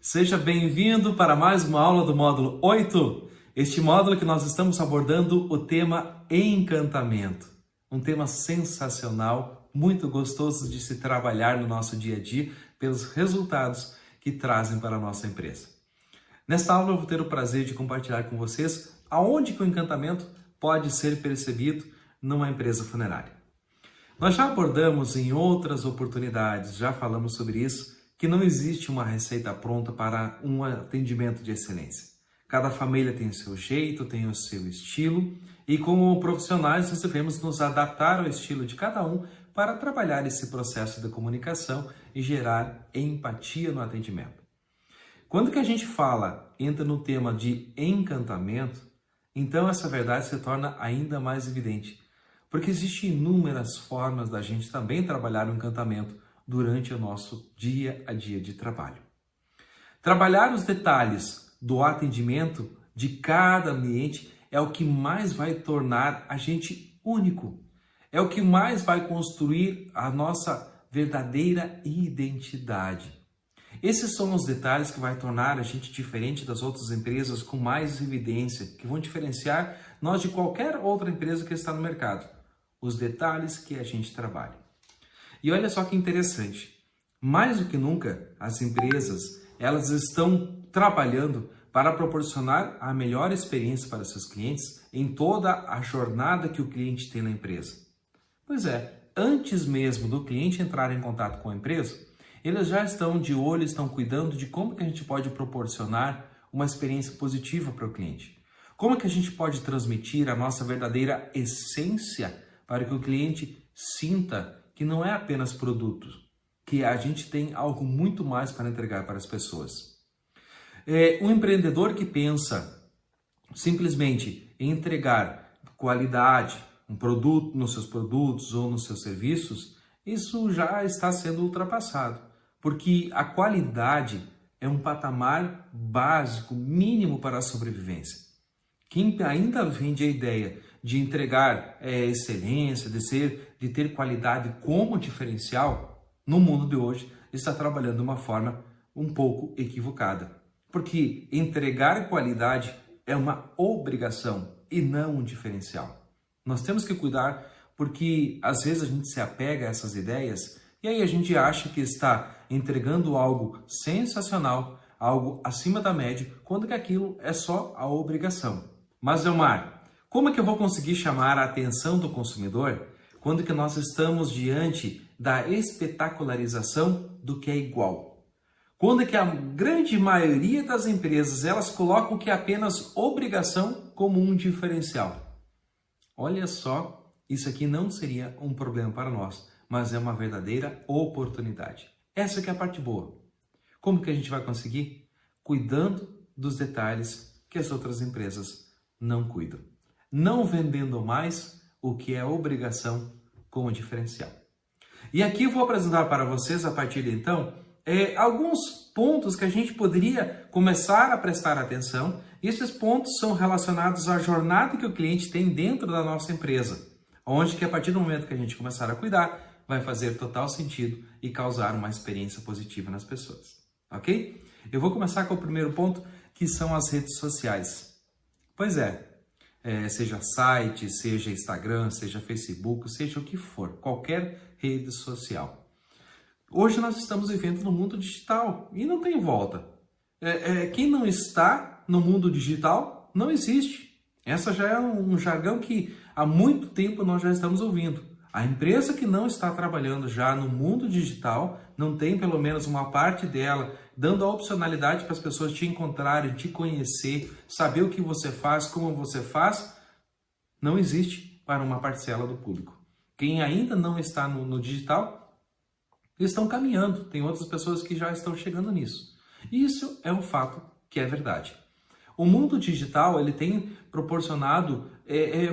Seja bem-vindo para mais uma aula do módulo 8. Este módulo que nós estamos abordando o tema encantamento. Um tema sensacional, muito gostoso de se trabalhar no nosso dia a dia pelos resultados que trazem para a nossa empresa. Nesta aula eu vou ter o prazer de compartilhar com vocês aonde que o encantamento pode ser percebido numa empresa funerária. Nós já abordamos em outras oportunidades, já falamos sobre isso, que não existe uma receita pronta para um atendimento de excelência. Cada família tem o seu jeito, tem o seu estilo e como profissionais nós devemos nos adaptar ao estilo de cada um para trabalhar esse processo de comunicação e gerar empatia no atendimento. Quando que a gente entra no tema de encantamento, então essa verdade se torna ainda mais evidente, porque existem inúmeras formas da gente também trabalhar o encantamento durante o nosso dia a dia de trabalho. Trabalhar os detalhes do atendimento de cada ambiente é o que mais vai tornar a gente único. É o que mais vai construir a nossa verdadeira identidade. Esses são os detalhes que vai tornar a gente diferente das outras empresas com mais evidência, que vão diferenciar nós de qualquer outra empresa que está no mercado. Os detalhes que a gente trabalha. E olha só que interessante, mais do que nunca as empresas elas estão trabalhando para proporcionar a melhor experiência para seus clientes em toda a jornada que o cliente tem na empresa. Pois é, antes mesmo do cliente entrar em contato com a empresa, eles já estão de olho, estão cuidando de como que a gente pode proporcionar uma experiência positiva para o cliente. Como que a gente pode transmitir a nossa verdadeira essência para que o cliente sinta que não é apenas produto, que a gente tem algo muito mais para entregar para as pessoas. Um empreendedor que pensa simplesmente em entregar qualidade, um produto nos seus produtos ou nos seus serviços, isso já está sendo ultrapassado, porque a qualidade é um patamar básico, mínimo para a sobrevivência. Quem ainda vende a ideia de entregar excelência, de ter qualidade como diferencial, no mundo de hoje, está trabalhando de uma forma um pouco equivocada. Porque entregar qualidade é uma obrigação e não um diferencial. Nós temos que cuidar porque às vezes a gente se apega a essas ideias e aí a gente acha que está entregando algo sensacional, algo acima da média, quando que aquilo é só a obrigação. Mas, Elmar, como é que eu vou conseguir chamar a atenção do consumidor quando que nós estamos diante da espetacularização do que é igual? Quando é que a grande maioria das empresas elas colocam o que é apenas obrigação como um diferencial? Olha só, isso aqui não seria um problema para nós, mas é uma verdadeira oportunidade. Essa que é a parte boa. Como que a gente vai conseguir? Cuidando dos detalhes que as outras empresas não cuidam. Não vendendo mais o que é obrigação como diferencial. E aqui eu vou apresentar para vocês, a partir de então, alguns pontos que a gente poderia começar a prestar atenção. Esses pontos são relacionados à jornada que o cliente tem dentro da nossa empresa, onde que a partir do momento que a gente começar a cuidar, vai fazer total sentido e causar uma experiência positiva nas pessoas. Ok? Eu vou começar com o primeiro ponto, que são as redes sociais. Pois seja site, seja Instagram, seja Facebook, seja o que for, qualquer rede social. Hoje nós estamos vivendo no mundo digital e não tem volta. Quem não está no mundo digital não existe. Essa já é um jargão que há muito tempo nós já estamos ouvindo. A empresa que não está trabalhando já no mundo digital, não tem pelo menos uma parte dela dando a opcionalidade para as pessoas te encontrarem, te conhecer, saber o que você faz, como você faz, não existe para uma parcela do público. Quem ainda não está no digital, eles estão caminhando. Tem outras pessoas que já estão chegando nisso. E isso é um fato que é verdade. O mundo digital ele tem proporcionado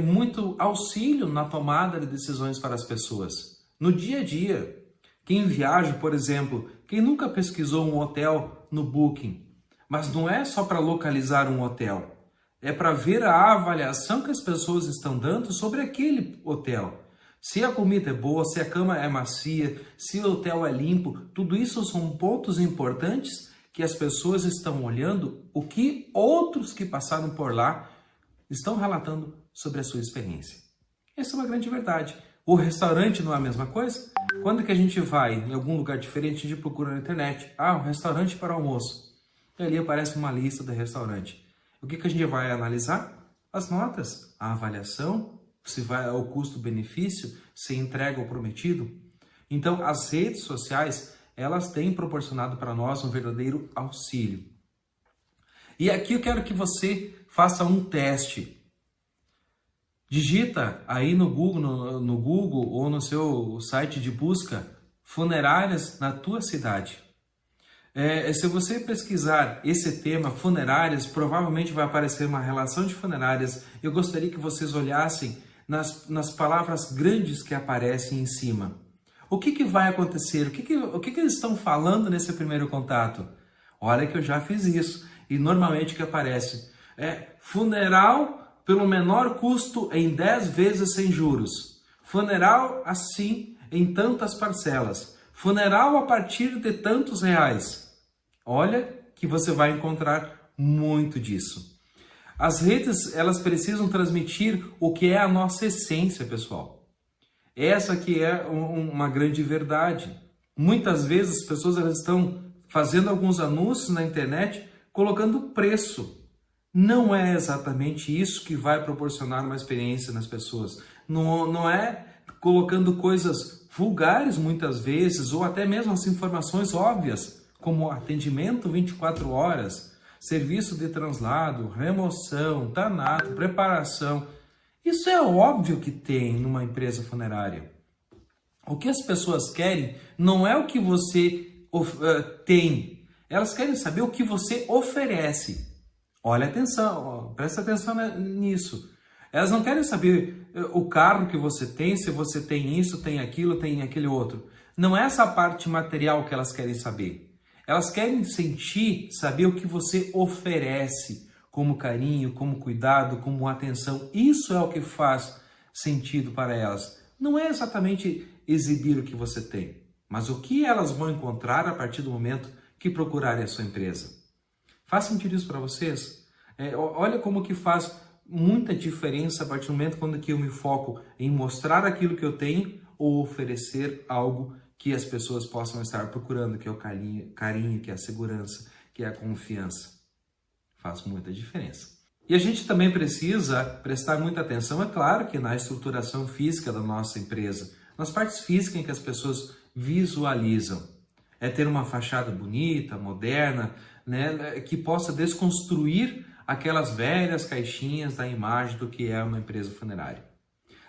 muito auxílio na tomada de decisões para as pessoas. No dia a dia, quem viaja, por exemplo, quem nunca pesquisou um hotel no Booking, mas não é só para localizar um hotel, é para ver a avaliação que as pessoas estão dando sobre aquele hotel. Se a comida é boa, se a cama é macia, se o hotel é limpo, tudo isso são pontos importantes que as pessoas estão olhando o que outros que passaram por lá estão relatando sobre a sua experiência. Essa é uma grande verdade. O restaurante não é a mesma coisa? Quando que a gente vai em algum lugar diferente, a gente procura na internet. Um restaurante para almoço. E ali aparece uma lista do restaurante. O que a gente vai analisar? As notas, a avaliação, se vai ao custo-benefício, se entrega o prometido. Então, as redes sociais, elas têm proporcionado para nós um verdadeiro auxílio. E aqui eu quero que você faça um teste. Digita aí no Google ou no seu site de busca funerárias na tua cidade. Se você pesquisar esse tema, funerárias, provavelmente vai aparecer uma relação de funerárias. Eu gostaria que vocês olhassem nas palavras grandes que aparecem em cima. O que vai acontecer? O que eles estão falando nesse primeiro contato? Olha que eu já fiz isso. E normalmente o que aparece é funeral pelo menor custo em 10 vezes sem juros. Funeral assim em tantas parcelas. Funeral a partir de tantos reais. Olha que você vai encontrar muito disso. As redes, elas precisam transmitir o que é a nossa essência, pessoal. Essa que é uma grande verdade. Muitas vezes as pessoas elas estão fazendo alguns anúncios na internet colocando preço. Não é exatamente isso que vai proporcionar uma experiência nas pessoas. Não é colocando coisas vulgares muitas vezes, ou até mesmo as informações óbvias, como atendimento 24 horas, serviço de translado, remoção, tanato, preparação. Isso é óbvio que tem numa empresa funerária. O que as pessoas querem não é o que você tem, elas querem saber o que você oferece. Olha atenção, presta atenção nisso. Elas não querem saber o carro que você tem, se você tem isso, tem aquilo, tem aquele outro. Não é essa parte material que elas querem saber. Elas querem saber o que você oferece como carinho, como cuidado, como atenção. Isso é o que faz sentido para elas. Não é exatamente exibir o que você tem, mas o que elas vão encontrar a partir do momento que procurarem a sua empresa. Faz sentido isso para vocês? Olha como que faz muita diferença a partir do momento quando que eu me foco em mostrar aquilo que eu tenho ou oferecer algo que as pessoas possam estar procurando, que é o carinho, que é a segurança, que é a confiança. Faz muita diferença. E a gente também precisa prestar muita atenção, é claro, que na estruturação física da nossa empresa, nas partes físicas em que as pessoas visualizam. É ter uma fachada bonita, moderna, né, que possa desconstruir aquelas velhas caixinhas da imagem do que é uma empresa funerária.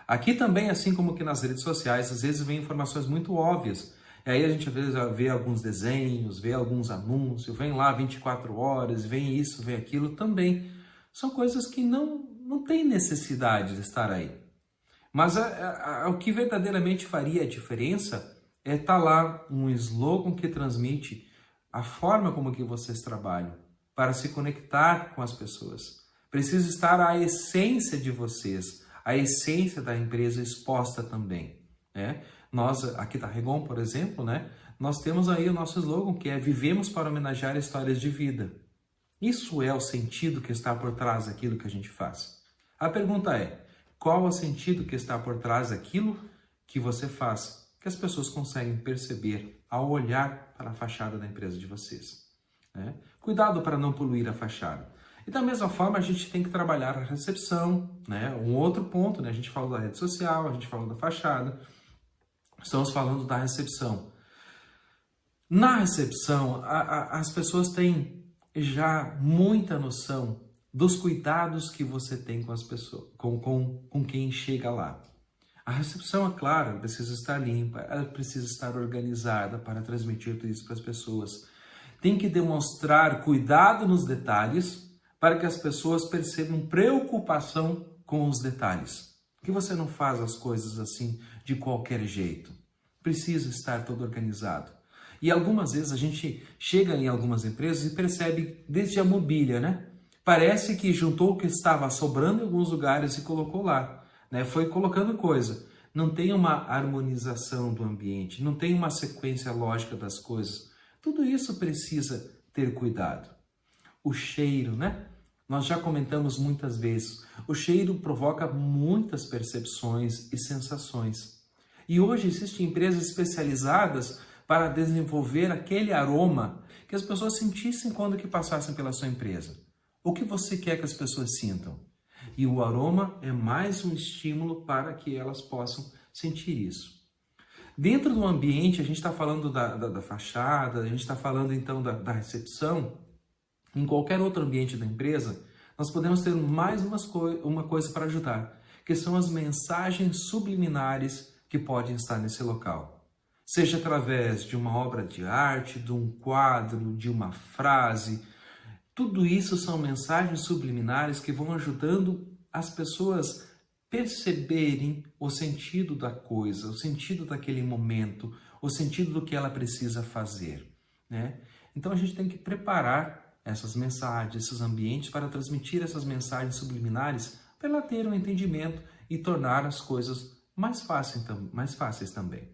Aqui também, assim como que nas redes sociais, às vezes vem informações muito óbvias. E aí a gente às vezes vê alguns desenhos, vê alguns anúncios, vem lá 24 horas, vem isso, vem aquilo também. São coisas que não tem necessidade de estar aí. Mas o que verdadeiramente faria a diferença é estar lá um slogan que transmite a forma como que vocês trabalham para se conectar com as pessoas. Precisa estar a essência de vocês, a essência da empresa exposta também. Né? Nós, aqui da Regon, por exemplo, né, nós temos aí o nosso slogan que é Vivemos para homenagear histórias de vida. Isso é o sentido que está por trás daquilo que a gente faz. A pergunta é, qual é o sentido que está por trás daquilo que você faz? Que as pessoas conseguem perceber ao olhar para a fachada da empresa de vocês. Né? Cuidado para não poluir a fachada. E da mesma forma a gente tem que trabalhar a recepção, né? Um outro ponto, né? A gente falou da rede social, a gente falou da fachada, estamos falando da recepção. Na recepção, as pessoas têm já muita noção dos cuidados que você tem com as pessoas, com quem chega lá. A recepção, é claro, ela precisa estar limpa, ela precisa estar organizada para transmitir tudo isso para as pessoas. Tem que demonstrar cuidado nos detalhes para que as pessoas percebam preocupação com os detalhes. Que você não faz as coisas assim de qualquer jeito. Precisa estar todo organizado. E algumas vezes a gente chega em algumas empresas e percebe desde a mobília, né? Parece que juntou o que estava sobrando em alguns lugares e colocou lá. Né? Foi colocando coisa. Não tem uma harmonização do ambiente, não tem uma sequência lógica das coisas. Tudo isso precisa ter cuidado. O cheiro, né? Nós já comentamos muitas vezes, o cheiro provoca muitas percepções e sensações. E hoje existem empresas especializadas para desenvolver aquele aroma que as pessoas sentissem quando que passassem pela sua empresa. O que você quer que as pessoas sintam? E o aroma é mais um estímulo para que elas possam sentir isso. Dentro do ambiente, a gente está falando da fachada, a gente está falando então da recepção. Em qualquer outro ambiente da empresa, nós podemos ter mais uma coisa para ajudar, que são as mensagens subliminares que podem estar nesse local. Seja através de uma obra de arte, de um quadro, de uma frase. Tudo isso são mensagens subliminares que vão ajudando as pessoas perceberem o sentido da coisa, o sentido daquele momento, o sentido do que ela precisa fazer, né? Então a gente tem que preparar essas mensagens, esses ambientes para transmitir essas mensagens subliminares para ela ter um entendimento e tornar as coisas mais fáceis também.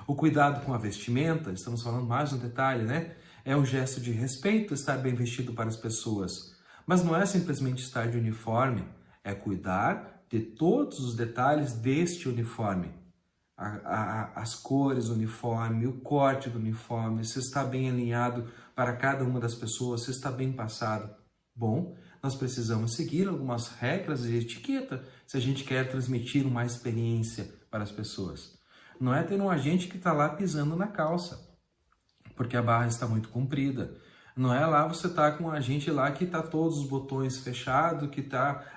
O cuidado com a vestimenta, estamos falando mais um detalhe, né? É um gesto de respeito estar bem vestido para as pessoas, mas não é simplesmente estar de uniforme, é cuidar de todos os detalhes deste uniforme. As cores do uniforme, o corte do uniforme, se está bem alinhado para cada uma das pessoas, se está bem passado. Bom, nós precisamos seguir algumas regras de etiqueta se a gente quer transmitir uma experiência para as pessoas. Não é ter um agente que está lá pisando na calça, porque a barra está muito comprida. Não é lá você tá com um agente lá que está todos os botões fechados, que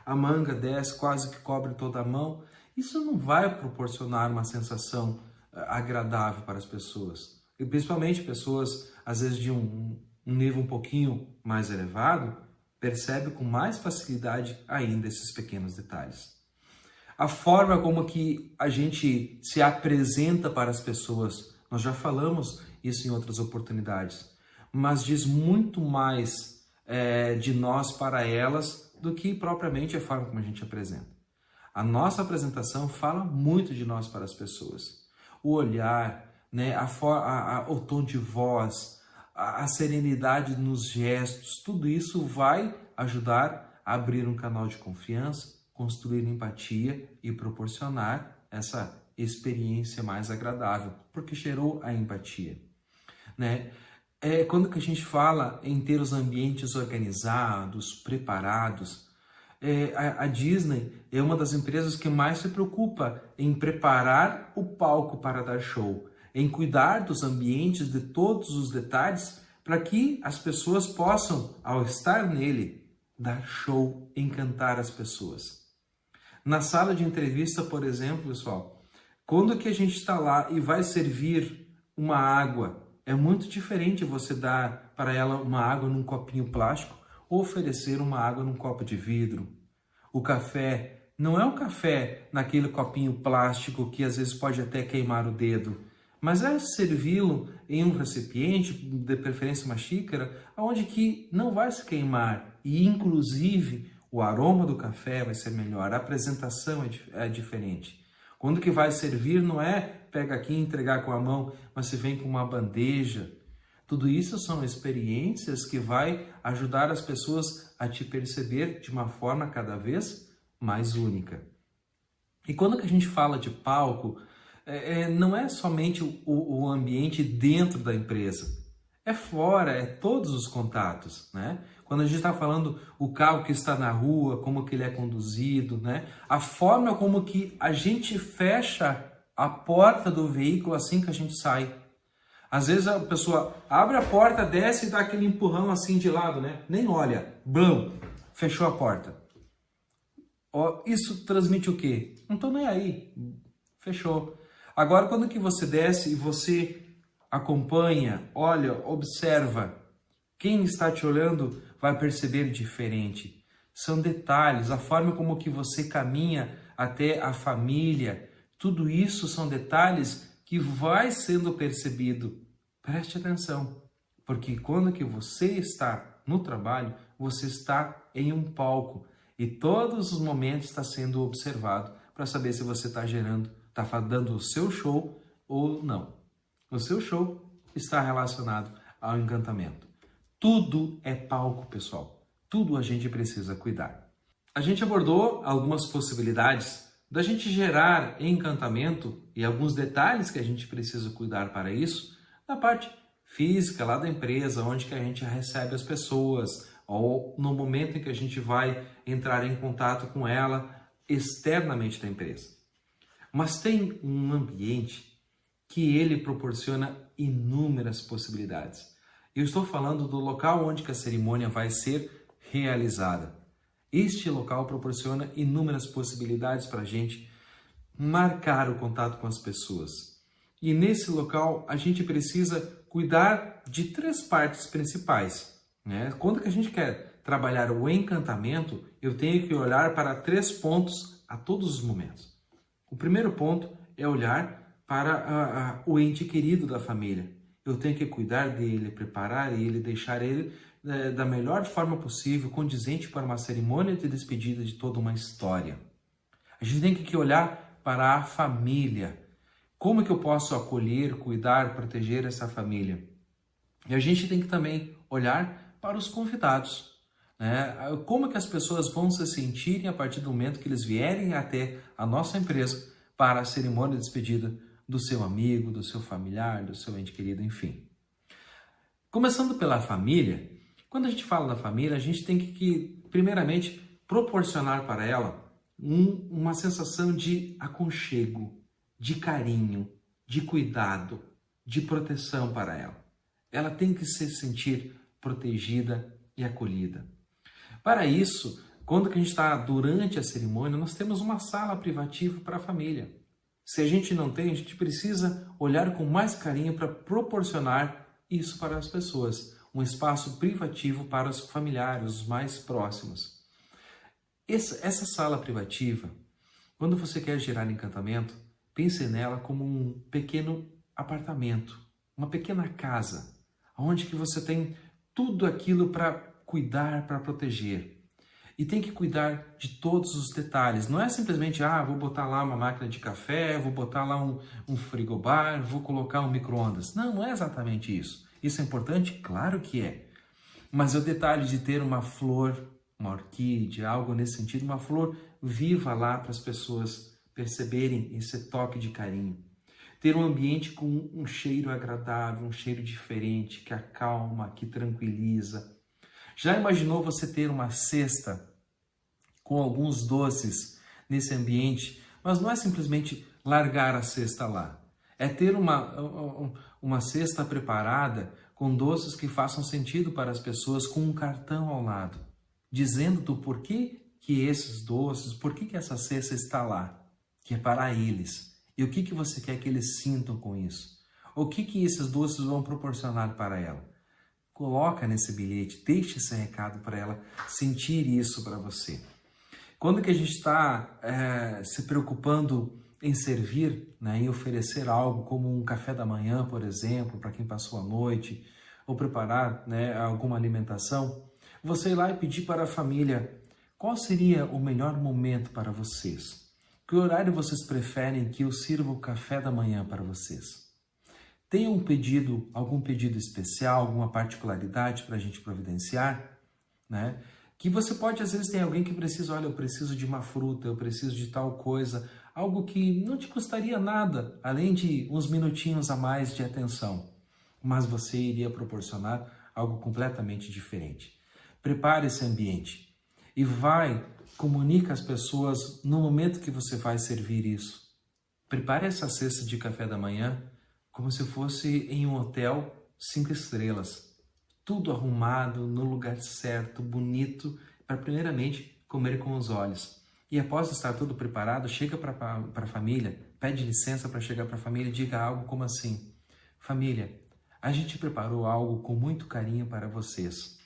a manga desce, quase que cobre toda a mão. Isso não vai proporcionar uma sensação agradável para as pessoas. E principalmente pessoas, às vezes, de um nível um pouquinho mais elevado, percebem com mais facilidade ainda esses pequenos detalhes. A forma como que a gente se apresenta para as pessoas, nós já falamos isso em outras oportunidades, mas diz muito mais de nós para elas do que propriamente a forma como a gente apresenta. A nossa apresentação fala muito de nós para as pessoas. O olhar, né, o tom de voz, a serenidade nos gestos, tudo isso vai ajudar a abrir um canal de confiança, construir empatia e proporcionar essa experiência mais agradável, porque gerou a empatia, né? Quando que a gente fala em ter os ambientes organizados, preparados, a Disney é uma das empresas que mais se preocupa em preparar o palco para dar show, em cuidar dos ambientes, de todos os detalhes, para que as pessoas possam, ao estar nele, dar show, encantar as pessoas. Na sala de entrevista, por exemplo, pessoal, quando que a gente está lá e vai servir uma água, é muito diferente você dar para ela uma água num copinho plástico ou oferecer uma água num copo de vidro. O café não é um café naquele copinho plástico que às vezes pode até queimar o dedo, mas é servi-lo em um recipiente, de preferência uma xícara, onde que não vai se queimar e inclusive o aroma do café vai ser melhor, a apresentação é diferente. Quando que vai servir não é pega aqui e entregar com a mão, mas se vem com uma bandeja. Tudo isso são experiências que vai ajudar as pessoas a te perceber de uma forma cada vez mais única. E quando que a gente fala de palco, não é somente o ambiente dentro da empresa, é fora, é todos os contatos, né? Quando a gente está falando o carro que está na rua, como que ele é conduzido, né? A forma como que a gente fecha a porta do veículo assim que a gente sai. Às vezes a pessoa abre a porta, desce e dá aquele empurrão assim de lado, né? Nem olha, blum, fechou a porta. Isso transmite o quê? Não tô nem aí, fechou. Agora, quando que você desce e você acompanha, olha, observa, quem está te olhando vai perceber diferente. São detalhes, a forma como que você caminha até a família, tudo isso são detalhes que vai sendo percebido. Preste atenção, porque quando que você está no trabalho, você está em um palco e todos os momentos está sendo observado para saber se você está dando o seu show ou não. O seu show está relacionado ao encantamento. Tudo é palco, pessoal. Tudo a gente precisa cuidar. A gente abordou algumas possibilidades da gente gerar encantamento e alguns detalhes que a gente precisa cuidar para isso na parte física lá da empresa, onde que a gente recebe as pessoas, ou no momento em que a gente vai entrar em contato com ela externamente da empresa. Mas tem um ambiente que ele proporciona inúmeras possibilidades. Eu estou falando do local onde que a cerimônia vai ser realizada. Este local proporciona inúmeras possibilidades para a gente marcar o contato com as pessoas. E nesse local a gente precisa cuidar de 3 partes principais, né? Quando que a gente quer trabalhar o encantamento, eu tenho que olhar para 3 pontos a todos os momentos. O primeiro ponto é olhar para o ente querido da família. Eu tenho que cuidar dele, preparar ele, deixar ele da melhor forma possível, condizente para uma cerimônia de despedida de toda uma história. A gente tem que olhar para a família. Como é que eu posso acolher, cuidar, proteger essa família? E a gente tem que também olhar para os convidados, né? Como é que as pessoas vão se sentirem a partir do momento que eles vierem até a nossa empresa para a cerimônia de despedida do seu amigo, do seu familiar, do seu ente querido, enfim. Começando pela família, quando a gente fala da família, a gente tem que primeiramente, proporcionar para ela uma sensação de aconchego, de carinho, de cuidado, de proteção para ela. Ela tem que se sentir protegida e acolhida. Para isso, quando que a gente está durante a cerimônia, nós temos uma sala privativa para a família. Se a gente não tem, a gente precisa olhar com mais carinho para proporcionar isso para as pessoas. Um espaço privativo para os familiares, os mais próximos. Essa sala privativa, quando você quer gerar encantamento, pense nela como um pequeno apartamento, uma pequena casa, onde que você tem tudo aquilo para cuidar, para proteger. E tem que cuidar de todos os detalhes. Não é simplesmente, vou botar lá uma máquina de café, vou botar lá um frigobar, vou colocar um micro-ondas. Não é exatamente isso. Isso é importante? Claro que é. Mas é o detalhe de ter uma flor, uma orquídea, algo nesse sentido, uma flor viva lá para as pessoas perceberem esse toque de carinho. Ter um ambiente com um cheiro agradável, um cheiro diferente, que acalma, que tranquiliza. Já imaginou você ter uma cesta com alguns doces nesse ambiente? Mas não é simplesmente largar a cesta lá. É ter uma cesta preparada com doces que façam sentido para as pessoas, com um cartão ao lado, dizendo do porquê que esses doces, por que essa cesta está lá, que é para eles. E o que você quer que eles sintam com isso? O que esses doces vão proporcionar para ela? Coloca nesse bilhete, deixe esse recado para ela sentir isso para você. Quando que a gente está se preocupando em servir, né, em oferecer algo como um café da manhã, por exemplo, para quem passou a noite, ou preparar, né, alguma alimentação, você ir lá e pedir para a família qual seria o melhor momento para vocês. Que horário vocês preferem que eu sirva o café da manhã para vocês? Tem algum pedido especial, alguma particularidade para a gente providenciar, né? Que você pode, às vezes, tem alguém que precisa, olha, eu preciso de uma fruta, eu preciso de tal coisa, algo que não te custaria nada, além de uns minutinhos a mais de atenção, mas você iria proporcionar algo completamente diferente. Prepare esse ambiente e comunica às pessoas no momento que você vai servir isso. Prepare essa cesta de café da manhã como se fosse em um hotel 5 estrelas. Tudo arrumado, no lugar certo, bonito, para primeiramente comer com os olhos. E após estar tudo preparado, chega para a família, pede licença para chegar para a família e diga algo como assim: família, a gente preparou algo com muito carinho para vocês.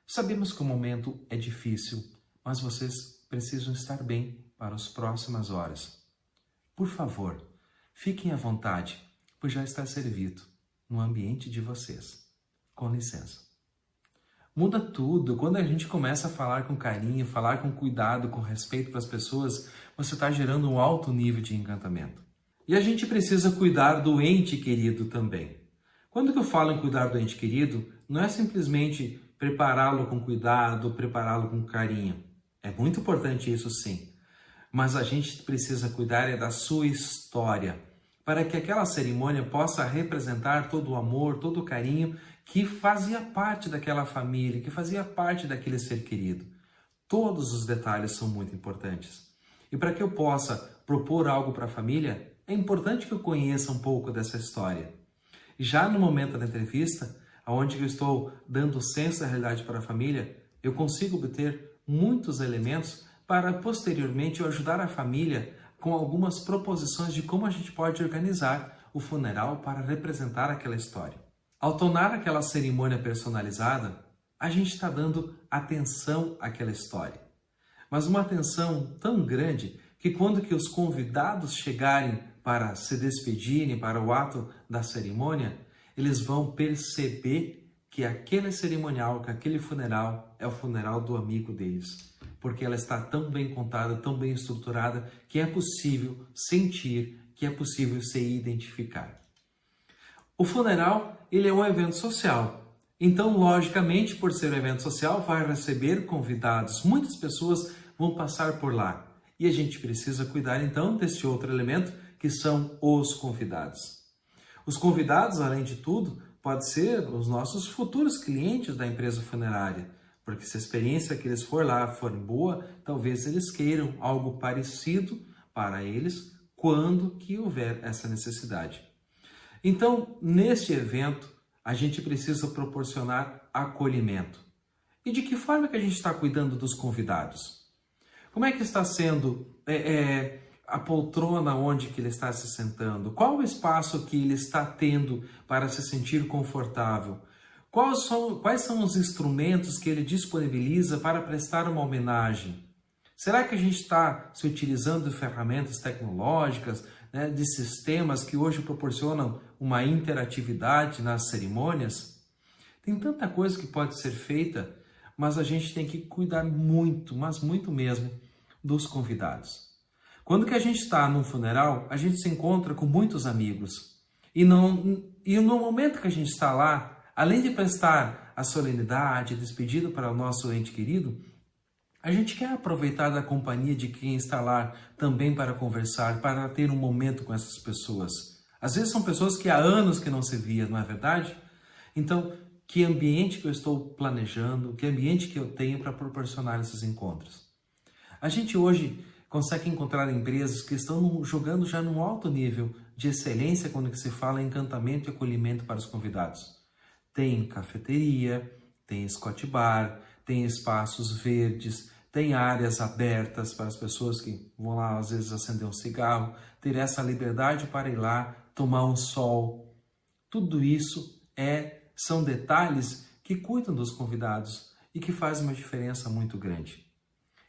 Sabemos que o momento é difícil, mas vocês precisam estar bem para as próximas horas. Por favor, fiquem à vontade, pois já está servido no ambiente de vocês. Com licença. Muda tudo. Quando a gente começa a falar com carinho, falar com cuidado, com respeito para as pessoas, você está gerando um alto nível de encantamento. E a gente precisa cuidar do ente querido também. Quando que eu falo em cuidar do ente querido, não é simplesmente prepará-lo com cuidado, prepará-lo com carinho. É muito importante isso sim, mas a gente precisa cuidar da sua história, para que aquela cerimônia possa representar todo o amor, todo o carinho que fazia parte daquela família, que fazia parte daquele ser querido. Todos os detalhes são muito importantes. E para que eu possa propor algo para a família, é importante que eu conheça um pouco dessa história. Já no momento da entrevista, onde eu estou dando o senso da realidade para a família, eu consigo obter muitos elementos para posteriormente eu ajudar a família com algumas proposições de como a gente pode organizar o funeral para representar aquela história. Ao tornar aquela cerimônia personalizada, a gente está dando atenção àquela história. Mas uma atenção tão grande que quando que os convidados chegarem para se despedirem, para o ato da cerimônia, eles vão perceber que aquele cerimonial, que aquele funeral é o funeral do amigo deles. Porque ela está tão bem contada, tão bem estruturada, que é possível sentir, que é possível se identificar. O funeral, ele é um evento social. Então, logicamente, por ser um evento social, vai receber convidados. Muitas pessoas vão passar por lá. E a gente precisa cuidar, então, desse outro elemento, que são os convidados. Os convidados, além de tudo, podem ser os nossos futuros clientes da empresa funerária. Porque se a experiência que eles for lá for boa, talvez eles queiram algo parecido para eles quando que houver essa necessidade. Então, neste evento, a gente precisa proporcionar acolhimento. E de que forma que a gente está cuidando dos convidados? Como é que está sendo a poltrona onde que ele está se sentando? Qual o espaço que ele está tendo para se sentir confortável? Quais são os instrumentos que ele disponibiliza para prestar uma homenagem? Será que a gente está se utilizando de ferramentas tecnológicas, né, de sistemas que hoje proporcionam uma interatividade nas cerimônias? Tem tanta coisa que pode ser feita, mas a gente tem que cuidar muito, mas muito mesmo, dos convidados. Quando que a gente está num funeral, a gente se encontra com muitos amigos. E no momento que a gente está lá, além de prestar a solenidade, a despedida para o nosso ente querido, a gente quer aproveitar da companhia de quem está lá também para conversar, para ter um momento com essas pessoas. Às vezes são pessoas que há anos que não se via, não é verdade? Então, que ambiente que eu estou planejando, que ambiente que eu tenho para proporcionar esses encontros? A gente hoje consegue encontrar empresas que estão jogando já num alto nível de excelência quando se fala em encantamento e acolhimento para os convidados. Tem cafeteria, tem Scott Bar, tem espaços verdes, tem áreas abertas para as pessoas que vão lá às vezes acender um cigarro, ter essa liberdade para ir lá, tomar um sol. Tudo isso são detalhes que cuidam dos convidados e que fazem uma diferença muito grande.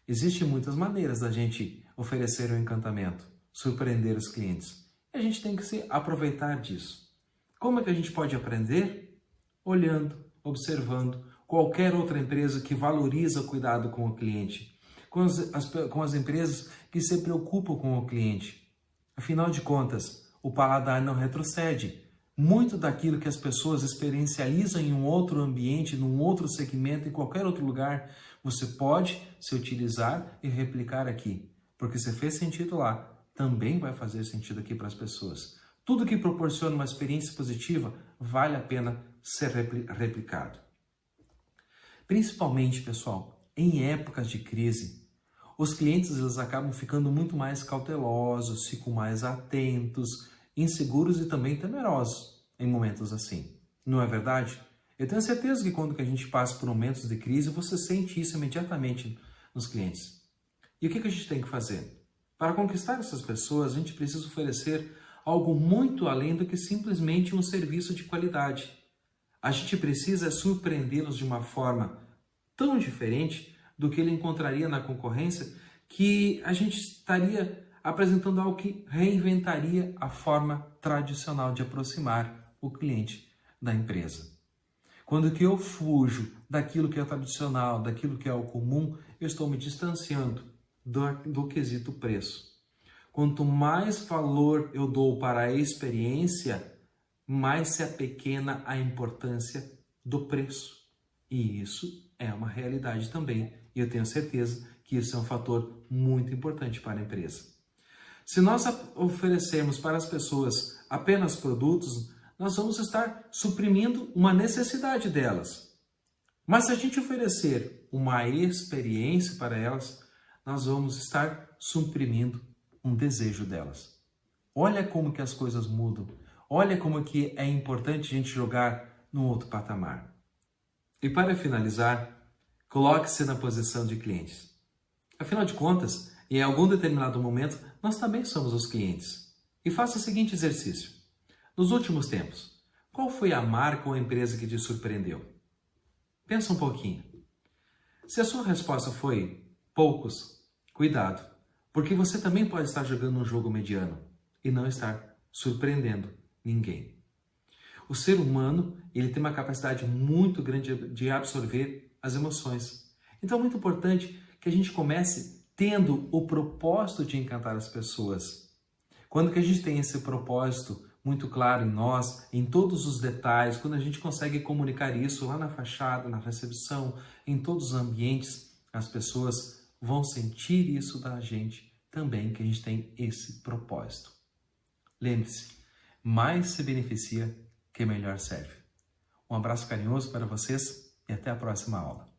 Existem muitas maneiras da gente oferecer um encantamento, surpreender os clientes. E a gente tem que se aproveitar disso. Como é que a gente pode aprender? Olhando, observando qualquer outra empresa que valoriza o cuidado com o cliente, com as empresas que se preocupam com o cliente. Afinal de contas, o paladar não retrocede. Muito daquilo que as pessoas experiencializam em um outro ambiente, num outro segmento, em qualquer outro lugar, você pode se utilizar e replicar aqui. Porque se fez sentido lá, também vai fazer sentido aqui para as pessoas. Tudo que proporciona uma experiência positiva vale a pena ser replicado. Principalmente, pessoal, em épocas de crise, os clientes eles acabam ficando muito mais cautelosos, ficam mais atentos, inseguros e também temerosos em momentos assim. Não é verdade? Eu tenho certeza que quando a gente passa por momentos de crise, você sente isso imediatamente nos clientes. E o que a gente tem que fazer? Para conquistar essas pessoas, a gente precisa oferecer algo muito além do que simplesmente um serviço de qualidade. A gente precisa surpreendê-los de uma forma tão diferente do que ele encontraria na concorrência, que a gente estaria apresentando algo que reinventaria a forma tradicional de aproximar o cliente da empresa. Quando que eu fujo daquilo que é tradicional, daquilo que é o comum, eu estou me distanciando do quesito preço. Quanto mais valor eu dou para a experiência, mais se apequena a importância do preço. E isso é uma realidade também. E eu tenho certeza que isso é um fator muito importante para a empresa. Se nós oferecermos para as pessoas apenas produtos, nós vamos estar suprimindo uma necessidade delas. Mas se a gente oferecer uma experiência para elas, nós vamos estar suprimindo um desejo delas. Olha como que as coisas mudam. Olha como que é importante a gente jogar no outro patamar. E para finalizar, coloque-se na posição de clientes. Afinal de contas, em algum determinado momento, nós também somos os clientes. E faça o seguinte exercício. Nos últimos tempos, qual foi a marca ou a empresa que te surpreendeu? Pensa um pouquinho. Se a sua resposta foi poucos, cuidado, porque você também pode estar jogando um jogo mediano e não estar surpreendendo ninguém. O ser humano, ele tem uma capacidade muito grande de absorver as emoções. Então é muito importante que a gente comece tendo o propósito de encantar as pessoas. Quando que a gente tem esse propósito muito claro em nós, em todos os detalhes, quando a gente consegue comunicar isso lá na fachada, na recepção, em todos os ambientes, as pessoas vão sentir isso da gente também, que a gente tem esse propósito. Lembre-se, mais se beneficia que melhor serve. Um abraço carinhoso para vocês e até a próxima aula.